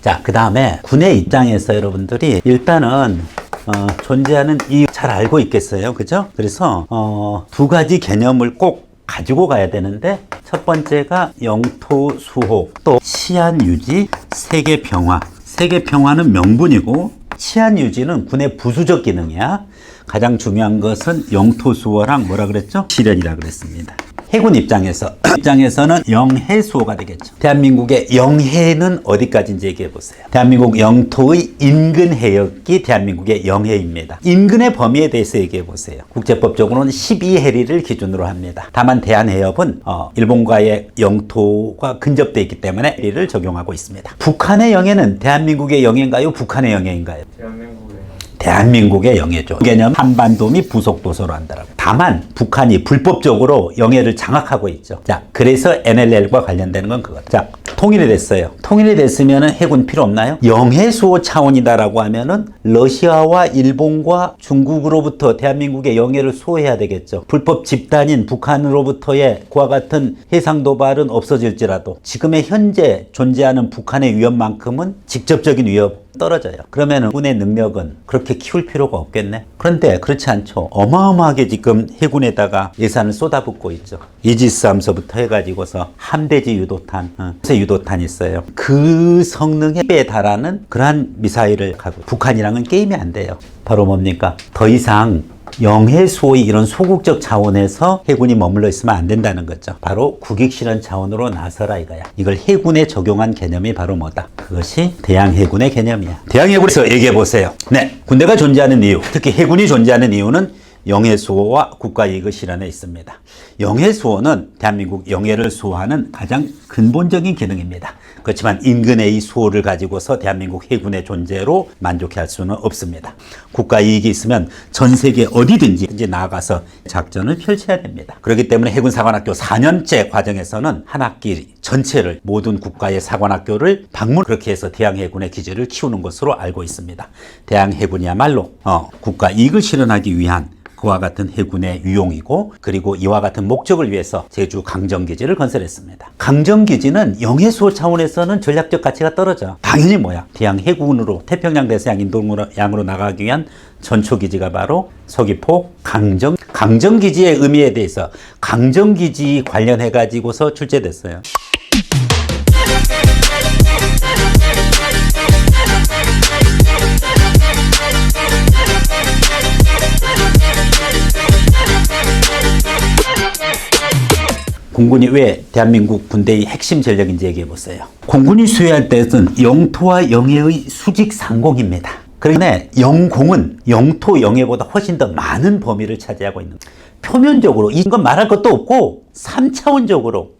자, 그 다음에 군의 입장에서 여러분들이 일단은 존재하는 이유 잘 알고 있겠어요. 그죠? 그래서 두 가지 개념을 꼭 가지고 가야 되는데, 첫 번째가 영토 수호, 또 치안 유지, 세계 평화. 세계 평화는 명분이고 치안 유지는 군의 부수적 기능이야. 가장 중요한 것은 영토 수호랑 뭐라 그랬죠? 실현이라 그랬습니다. 해군 입장에서는 영해 수호가 되겠죠. 대한민국의 영해는 어디까지인지 얘기해 보세요. 대한민국 영토의 인근 해역이 대한민국의 영해입니다. 인근의 범위에 대해서 얘기해 보세요. 국제법적으로는 12해리를 기준으로 합니다. 다만 대한해협은 일본과의 영토가 근접되어 있기 때문에 해리를 적용하고 있습니다. 북한의 영해는 대한민국의 영해인가요? 북한의 영해인가요? 대한민국의 영해죠. 개념 한반도 및 부속도서로 한다라고. 다만 북한이 불법적으로 영해를 장악하고 있죠. 자, 그래서 NLL과 관련되는 건 그거다. 자, 통일이 됐어요. 통일이 됐으면 해군 필요 없나요? 영해 수호 차원이다라고 하면은 러시아와 일본과 중국으로부터 대한민국의 영해를 수호해야 되겠죠. 불법 집단인 북한으로부터의 그와 같은 해상 도발은 없어질지라도 지금의 현재 존재하는 북한의 위협만큼은 직접적인 위협 떨어져요. 그러면 군의 능력은 그렇게 키울 필요가 없겠네. 그런데 그렇지 않죠. 어마어마하게 지금 해군에다가 예산을 쏟아붓고 있죠. 이지스함서부터 해가지고서 함대지 유도탄, 유도탄 있어요. 그 성능에 달하는 그러한 미사일을 가고 북한이랑은 게임이 안 돼요. 바로 뭡니까? 더 이상 영해 수호의 이런 소국적 차원에서 해군이 머물러 있으면 안 된다는 거죠. 바로 국익 실현 차원으로 나서라 이거야. 이걸 해군에 적용한 개념이 바로 뭐다? 그것이 대양해군의 개념이야. 대양해군에서 얘기해 보세요. 네, 군대가 존재하는 이유, 특히 해군이 존재하는 이유는 영해 수호와 국가 이익의 실현에 있습니다. 영해 수호는 대한민국 영해를 수호하는 가장 근본적인 기능입니다. 그렇지만 인근의 이 수호를 가지고서 대한민국 해군의 존재로 만족할 수는 없습니다. 국가 이익이 있으면 전 세계 어디든지 나아가서 작전을 펼쳐야 됩니다. 그렇기 때문에 해군사관학교 4년제 과정에서는 한 학기 전체를 모든 국가의 사관학교를 방문, 그렇게 해서 대양해군의 기지를 키우는 것으로 알고 있습니다. 대양해군이야말로 국가 이익을 실현하기 위한 그와 같은 해군의 유용이고, 그리고 이와 같은 목적을 위해서 제주 강정기지를 건설했습니다. 강정기지는 영해수호 차원에서는 전략적 가치가 떨어져. 당연히 뭐야? 대양해군으로 태평양 대서양 인도양으로 나가기 위한 전초기지가 바로 서귀포 강정기지의 의미에 대해서 강정기지 관련해 가지고서 출제됐어요. 공군이 왜 대한민국 군대의 핵심 전력인지 얘기해 보세요. 공군이 수행할 때는 영토와 영해의 수직 상공입니다. 그런데 영공은 영토 영해보다 훨씬 더 많은 범위를 차지하고 있는 거예요. 표면적으로 이건 말할 것도 없고 3차원적으로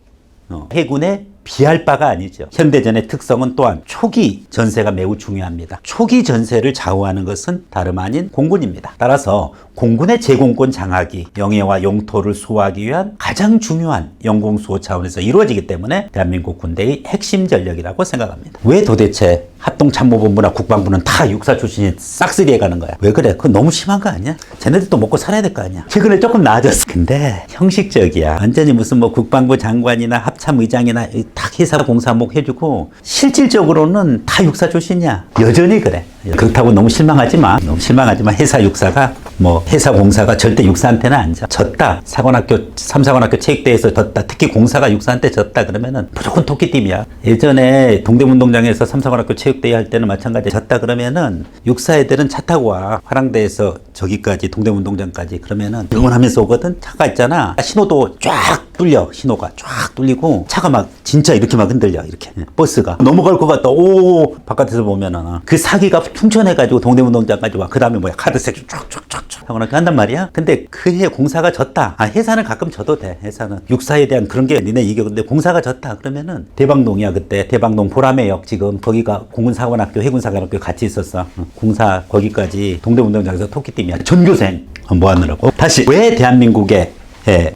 해군의 비할 바가 아니죠. 현대전의 특성은 또한 초기 전세가 매우 중요합니다. 초기 전세를 좌우하는 것은 다름 아닌 공군입니다. 따라서 공군의 제공권 장악이 영해와 영토를 수호하기 위한 가장 중요한 영공수호 차원에서 이루어지기 때문에 대한민국 군대의 핵심 전력이라고 생각합니다. 왜 도대체 합동참모본부나 국방부는 다 육사 출신이 싹쓸이해 가는 거야? 왜 그래? 그건 너무 심한 거 아니야? 쟤네들도 먹고 살아야 될 거 아니야? 최근에 조금 나아졌어. 근데 형식적이야. 완전히 무슨 뭐 국방부 장관이나 합참의장이나 딱 회사 공사목 해주고 실질적으로는 다 육사 출신이야. 여전히 그래. 그렇다고 너무 실망하지 마. 회사 육사가 회사 공사가 절대 육사한테는 안 져. 졌다. 삼사관학교 체육대회에서 졌다. 특히 공사가 육사한테 졌다 그러면은 무조건 토끼팀이야. 예전에 동대문동장에서 삼사관학교 체육대회 할 때는 마찬가지야. 졌다 그러면은 육사 애들은 차 타고 와. 화랑대에서 저기까지 동대문동장까지 그러면은 응원하면서 오거든. 차가 있잖아. 신호도 쫙 뚫려. 신호가 쫙 뚫리고 차가 막 진짜 이렇게 막 흔들려. 이렇게 버스가 넘어갈 것 같다. 오, 바깥에서 보면은 그 사기가 충천해가지고 동대문동장까지 와. 그 다음에 카드색 쫙쫙쫙쫙 하고 한단 말이야. 근데 그 해 공사가 졌다. 회사는 가끔 져도 돼. 회사는 육사에 대한 그런 게 니네 이겨. 근데 공사가 졌다 그러면은 대방동이야. 그때 대방동 보라매역 지금 거기가 공군사관학교 해군사관학교 같이 있었어. 공사 거기까지 동대문동장에서 토끼팀이야. 전교생 모아느라고. 다시 왜 대한민국의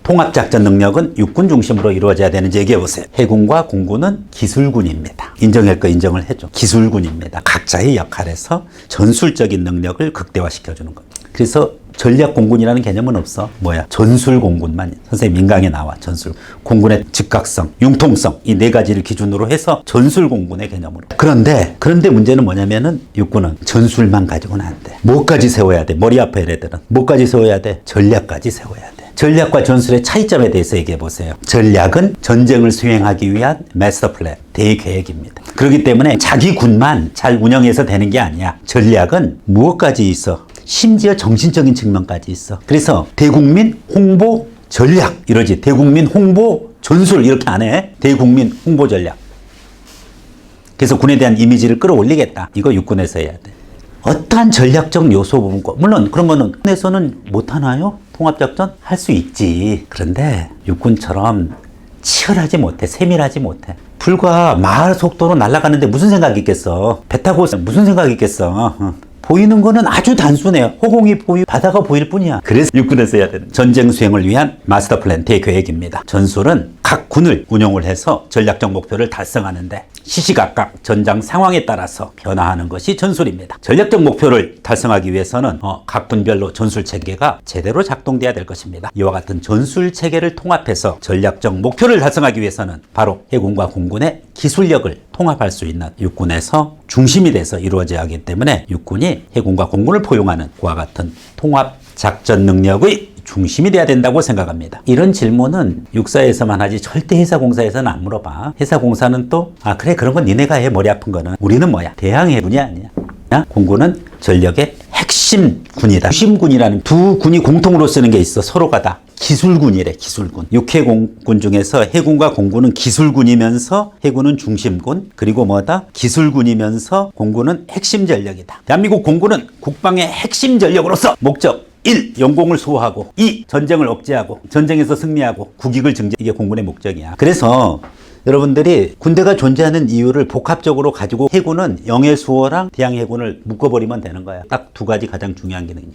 통합작전 능력은 육군 중심으로 이루어져야 되는지 얘기해보세요. 해군과 공군은 기술군입니다. 인정할 거 인정을 해줘. 기술군입니다. 각자의 역할에서 전술적인 능력을 극대화시켜주는 겁니다. 그래서 전략 공군이라는 개념은 없어. 뭐야? 전술 공군만. 선생님 인강에 나와. 전술. 공군의 즉각성, 융통성 이 네 가지를 기준으로 해서 전술 공군의 개념으로. 그런데 문제는 뭐냐면은 육군은 전술만 가지고는 안 돼. 뭐까지 세워야 돼? 머리 아파 얘네들은. 뭐까지 세워야 돼? 전략까지 세워야 돼. 전략과 전술의 차이점에 대해서 얘기해 보세요. 전략은 전쟁을 수행하기 위한 마스터 플랜, 대계획입니다. 그렇기 때문에 자기 군만 잘 운영해서 되는 게 아니야. 전략은 무엇까지 있어? 심지어 정신적인 측면까지 있어. 그래서 대국민 홍보 전략 이러지. 대국민 홍보 전술 이렇게 안 해. 대국민 홍보 전략. 그래서 군에 대한 이미지를 끌어올리겠다. 이거 육군에서 해야 돼. 어떠한 전략적 요소 부분과 물론 그런 거는 군에서는 못하나요? 통합작전? 할 수 있지. 그런데 육군처럼 치열하지 못해. 세밀하지 못해. 불과 말 속도로 날아가는데 무슨 생각이 있겠어. 배 타고 무슨 생각이 있겠어. 보이는 거는 아주 단순해요. 허공이 바다가 보일 뿐이야. 그래서 육군에서 해야 되는 전쟁 수행을 위한 마스터 플랜 대계획입니다. 전술은 각 군을 운용을 해서 전략적 목표를 달성하는데 시시각각 전장 상황에 따라서 변화하는 것이 전술입니다. 전략적 목표를 달성하기 위해서는 각 군별로 전술 체계가 제대로 작동돼야 될 것입니다. 이와 같은 전술 체계를 통합해서 전략적 목표를 달성하기 위해서는 바로 해군과 공군의 기술력을 통합할 수 있는 육군에서 중심이 돼서 이루어져야 하기 때문에 육군이 해군과 공군을 포용하는 그와 같은 통합 작전 능력의 중심이 돼야 된다고 생각합니다. 이런 질문은 육사에서만 하지 절대 해사공사에서는 안 물어봐. 해사공사는 또 그래 그런 건 니네가 해. 머리 아픈 거는. 우리는 뭐야? 대항해군이 아니야. 공군은 전력의 핵심 군이다. 핵심군이라는 두 군이 공통으로 쓰는 게 있어. 서로가 다. 기술군이래. 기술군. 육해공군 중에서 해군과 공군은 기술군이면서 해군은 중심군. 그리고 뭐다? 기술군이면서 공군은 핵심 전력이다. 대한민국 공군은 국방의 핵심 전력으로서 목적 1. 영공을 수호하고 2. 전쟁을 억제하고 전쟁에서 승리하고 국익을 증진. 이게 공군의 목적이야. 그래서 여러분들이 군대가 존재하는 이유를 복합적으로 가지고 해군은 영해수호랑 대항해군을 묶어버리면 되는 거야. 딱 두 가지 가장 중요한 기능이야.